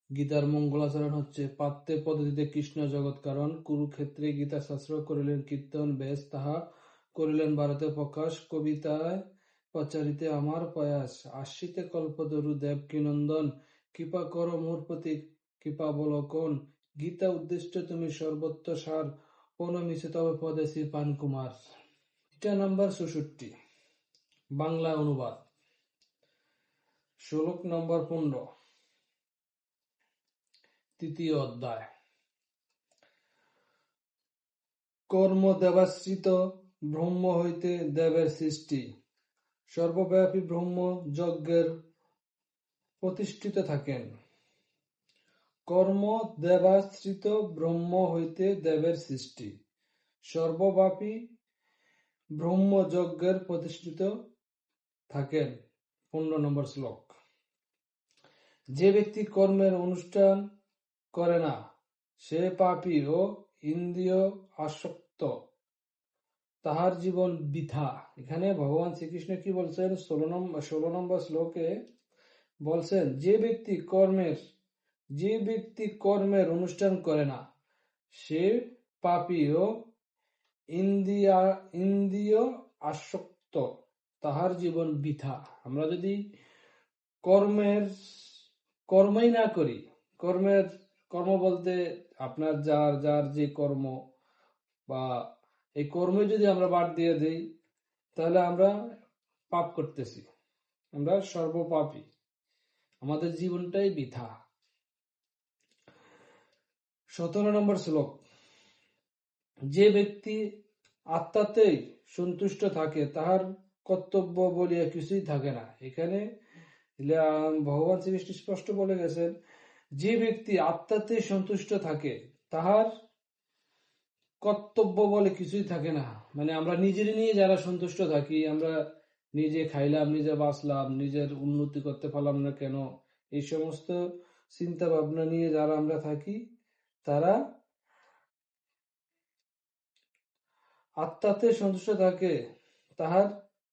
গীতার মঙ্গলাচরণ হচ্ছে পাত্যে পদ্ধতিতে কৃষ্ণ জগৎ কারণ, কুরুক্ষেত্রে গীতা শাস্ত্র করিলেন কীর্তন বেশ, তাহা করিলেন ভারতে প্রকাশ, কবিতায় প্রচারিতে আমার প্রয়াস, আশ্রিতে কল্পতরু দেবকী নন্দন, কৃপা কর মোর প্রতি কৃপাবলোকন, গীতা উদ্দিষ্ট তুমি সর্বত্র সার, প্রণমিছে তবে পদে শ্রী পান কুমার। এটা নাম্বার ৬৬, বাংলা অনুবাদ। শ্লোক নম্বর ১৫, তৃতীয় অধ্যায়। কর্ম দেবাশ্রিত ব্রহ্ম হইতে দেবের সৃষ্টি, সর্বব্যাপী ব্রহ্ম যজ্ঞের প্রতিষ্ঠিত থাকেন। কর্ম দেবাশ্রিত ব্রহ্ম হইতে দেবের সৃষ্টি, সর্বব্যাপী ব্রহ্ম যজ্ঞের প্রতিষ্ঠিত থাকেন। ১৫ নম্বর শ্লোক। যে ব্যক্তি কর্মের অনুষ্ঠান করে না সে পাপী ও ইন্দ্রিয় আসক্ত, তাহার জীবন বৃথা। এখানে ভগবান শ্রীকৃষ্ণ কি বলছেন? ১৬ নম্বর শ্লোকে বলছেন যে ব্যক্তি কর্মের অনুষ্ঠান করে না সে পাপী ও ইন্দ্রিয় আসক্ত, তাহার জীবন বৃথা। আমরা যদি কর্মই না করি, কর্ম বলতে আপনার যার যে কর্ম, বা এই কর্মই যদি আমরা বাদ দিয়ে দিই তাহলে আমরা পাপ করতেছি, আমরা সর্বপাপী, আমাদের জীবনটাই বৃথা। ১৭ নম্বর শ্লোক। যে ব্যক্তি আত্মাতেই সন্তুষ্ট থাকে তাহার কর্তব্য বলিয়া কিছুই থাকে না। এখানে ভগবান শ্রীকৃষ্ণ স্পষ্ট বলে গেছেন যে ব্যক্তি আত্মাতে সন্তুষ্ট থাকে তাহার কর্তব্য বলে কিছুই থাকে না। মানে আমরা নিজের নিয়ে যারা সন্তুষ্ট থাকি, আমরা নিজে খাইলাম, নিজে বাঁচলাম, নিজের উন্নতি করতে পারলাম না কেন, এই সমস্ত চিন্তা ভাবনা নিয়ে যারা আমরা থাকি তারা আত্মাতে সন্তুষ্ট থাকে, তাহার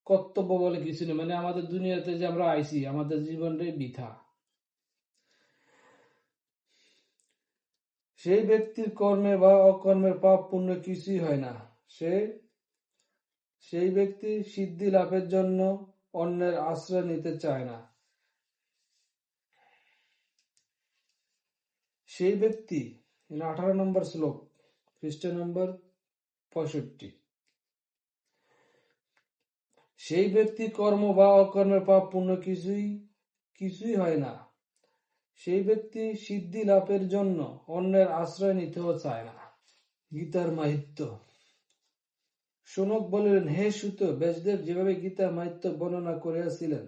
কর্তব্য বলে কিছু নেই। মানে আমাদের দুনিয়াতে যে আমরা আইছি, আমাদের জীবনটাই বৃথা। সেই ব্যক্তির কর্মে বা অকর্মের পাপ পুণ্য কিছুই হয় না। সেই ব্যক্তি সিদ্ধি লাভের জন্য অন্যের আশ্রয় নিতে চায় না। সেই ব্যক্তি, 18 নম্বর শ্লোক, খ্রিস্ট নম্বর ৬৫। সেই ব্যক্তি কর্ম বা অকর্মের পাপ পুণ্য কিছুই হয় না। সেই ব্যক্তি সিদ্ধি লাভের জন্য অন্যের আশ্রয় নিতেও চায় না। গীতার মাহাত্ম্য। শৌনক বলিলেন, হে সূত, ব্যাসদেব যেভাবে গীতার মাহাত্ম্য বর্ণনা করিয়াছিলেন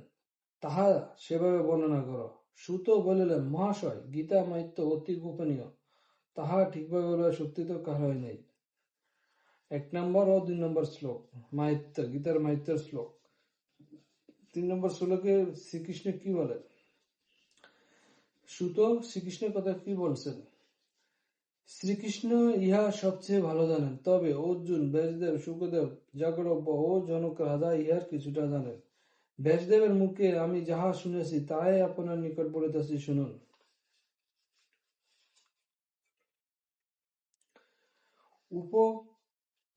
তাহা সেভাবে বর্ণনা করো। সূত বলিলেন, মহাশয়, গীতা মাহাত্ম্য অতি গোপনীয়, তাহা ঠিকভাবে বলার শক্তি তো কারোই নেই। ১ নম্বর ও ২ নম্বর শ্লোক মাহাত্ম্য, গীতার মাহাত্ম্যের শ্লোক। ৩ নম্বর শ্লোকে শ্রীকৃষ্ণ কি বলেন? সূত শ্রীকৃষ্ণের কথা কি বলছেন? শ্রীকৃষ্ণ ইহা সবচেয়ে ভালো জানেন, তবে অর্জুন, ব্যাসদেব, শুকদেব, যাজ্ঞবল্ক্য ও জনক রাজা ইহার কিছুটা জানেন। ব্যাসদেবের মুখে আমি যাহা শুনেছি তাহাই আপনার নিকট বলিতেছি, শুনুন।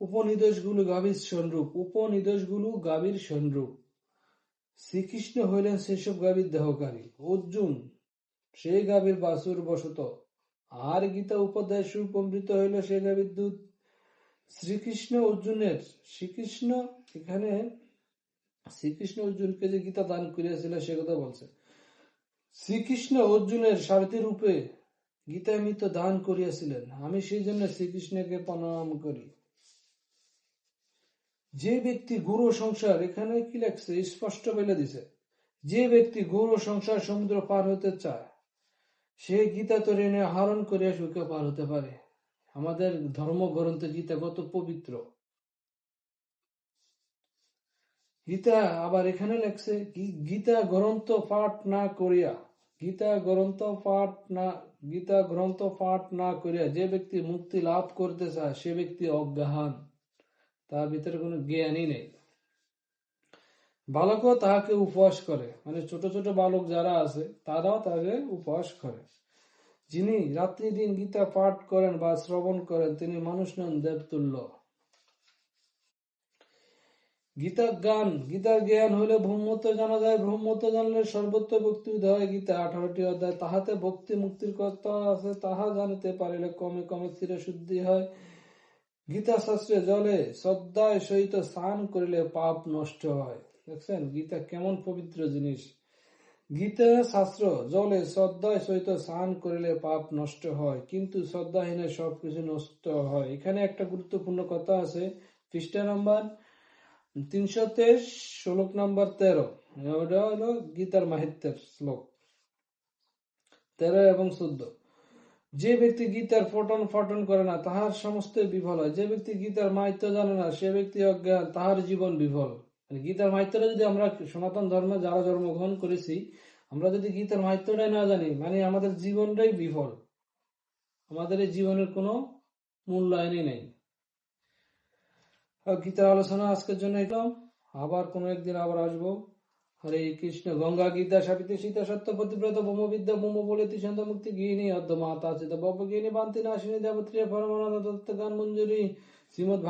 উপনিষদগুলো গাভীর সনরূপ। শ্রীকৃষ্ণ হইলেন সেসব গাভীর দেহকারী, অর্জুন সেই গাভীর বাছুর বশত, আর গীতা উপদেশ রূপ অমৃত হইল সেই গাভীর দুধ। শ্রীকৃষ্ণ অর্জুনকে যে গীতা দান করিয়াছিল সে কথা বলছে। শ্রীকৃষ্ণ অর্জুনের সারথি রূপে গীতামৃত দান করিয়াছিলেন। আমি সেই জন্য শ্রীকৃষ্ণকে প্রণাম করি। যে ব্যক্তি গৌর সংসার, এখানে কি লেখছে স্পষ্ট বলে দিছে, যে ব্যক্তি গৌর সংসার সমুদ্র পার হতে চায় সে গীতা তরণী আহরণ করিয়া সুখে পার হতে পারে। আমাদের ধর্মগ্রন্থ গীতা কত পবিত্র। গীতা আবার এখানে লেখছে গীতা গ্রন্থ পাঠ না করিয়া যে ব্যক্তি মুক্তি লাভ করতে চায় সে ব্যক্তি অজ্ঞান, তার ভিতরে কোনো জ্ঞানই নেই। বালকও তাহাকে উপহাস করে, মানে ছোট ছোট বালক যারা আছে তারাও তাকে উপহাস করে। যিনি রাত্রি দিন গীতা পাঠ করেন বা শ্রবণ করেন তিনি মানুষ নন, দেবতুল্য। গীতার জ্ঞান হইলে ব্রহ্মত্ব জানা যায়, ব্রহ্মত্ব জানলে সর্বত্র ভক্তি উদয় হয়। গীতা 18টি অধ্যায়, তাহাতে ভক্তি মুক্তির কথা আছে, তাহা জানিতে পারিলে ক্রমে ক্রমে চিরশুদ্ধি হয়। গীতা শাস্ত্রে জলে শ্রদ্ধায় সহিত স্নান করিলে পাপ নষ্ট হয়। দেখছেন গীতা কেমন পবিত্র জিনিস। গীতা শাস্ত্র জলে শ্রদ্ধায় সহিত স্নান করিলে পাপ নষ্ট হয়, কিন্তু শ্রদ্ধাহীনের সবকিছু নষ্ট হয়। এখানে একটা গুরুত্বপূর্ণ কথা আছে, পৃষ্ঠা নাম্বার 323, শ্লোক নাম্বার 13। ওটা হলো গীতার মাহাত্ম্যের শ্লোক 13 এবং 14। যে ব্যক্তি গীতার পঠন করে না তাহার সমস্ত বিফল হয়। যে ব্যক্তি গীতার মাহাত্ম্য জানে না সে ব্যক্তি অজ্ঞান, তাহার জীবন বিফল। গীতার মাহাত্ম্যটা যদি আমরা সনাতন ধর্মে যারা জন্মগ্রহণ করেছি, আমরা যদি গীতার মাহাত্ম্যটাই না জানি, মানে আমাদের জীবনটাই বিফল, আমাদের এই জীবনের কোনো মূল্যায়নই নেই। গীতার আলোচনা আজকের জন্য এলাম, আবার কোনো একদিন আবার আসবো। হরে কৃষ্ণ। গঙ্গা গীতা সাবিত্রী সীতা সত্য প্রতিব্রত ব্রহ্মবিদ্যা ব্রহ্ম বলে তিসন্ত মুক্তি গৃহিণী অর্ধ মাতা চিত বজ্ঞিনী বান্তি নাশিনী দেবত্রী পরমানন্দ দত্ত গান মঞ্জুরি শ্রীমদ